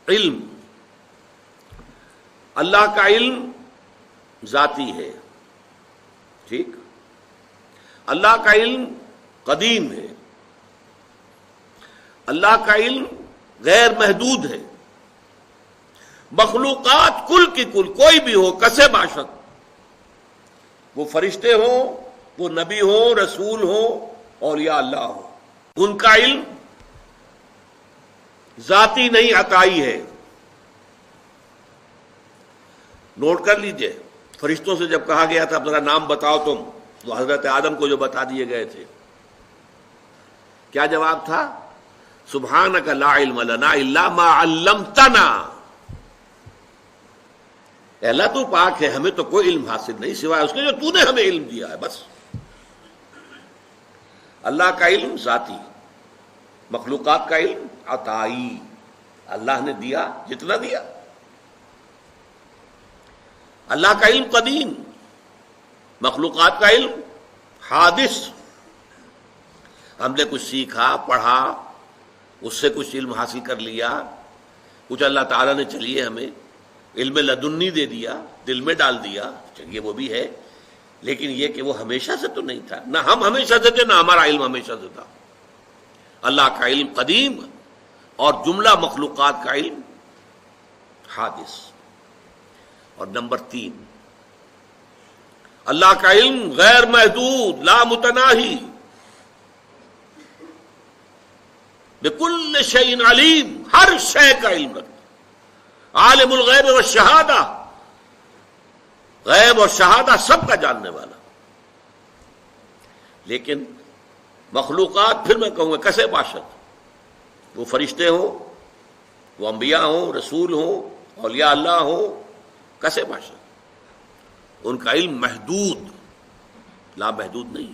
علم، اللہ کا علم ذاتی ہے، ٹھیک، اللہ کا علم قدیم ہے، اللہ کا علم غیر محدود ہے۔ مخلوقات کل کی کل، کوئی بھی ہو، کسے باشد، وہ فرشتے ہوں، وہ نبی ہوں، رسول ہوں، اولیاء اللہ ہوں، ان کا علم ذاتی نہیں، عطائی ہے۔ نوٹ کر لیجئے، فرشتوں سے جب کہا گیا تھا اب ذرا نام بتاؤ تم، تو حضرت آدم کو جو بتا دیے گئے تھے، کیا جواب تھا؟ سبحانک لا علم لنا الا ما علمتنا، اے اللہ تو پاک ہے، ہمیں تو کوئی علم حاصل نہیں سوائے اس کے جو تو نے ہمیں علم دیا ہے، بس۔ اللہ کا علم ذاتی، مخلوقات کا علم عطائی، اللہ نے دیا جتنا دیا۔ اللہ کا علم قدیم، مخلوقات کا علم حادث، ہم نے کچھ سیکھا، پڑھا، اس سے کچھ علم حاصل کر لیا، کچھ اللہ تعالیٰ نے چلیے ہمیں علم لدنی دے دیا، دل میں ڈال دیا، چلیے وہ بھی ہے، لیکن یہ کہ وہ ہمیشہ سے تو نہیں تھا، نہ ہم ہمیشہ سے تھے، نہ ہمارا علم ہمیشہ سے تھا۔ اللہ کا علم قدیم اور جملہ مخلوقات کا علم حادث۔ اور نمبر 3، اللہ کا علم غیر محدود، لا متناہی، بکل شیء علیم، ہر شے کا علم رکھتا، عالم الغیب والشہادہ، غیب اور شہادہ سب کا جاننے والا۔ لیکن مخلوقات، پھر میں کہوں گا کسے باشد، وہ فرشتے ہوں، وہ انبیاء ہوں، رسول ہوں، اولیاء اللہ ہوں، کسے باشد، ان کا علم محدود، لا محدود نہیں۔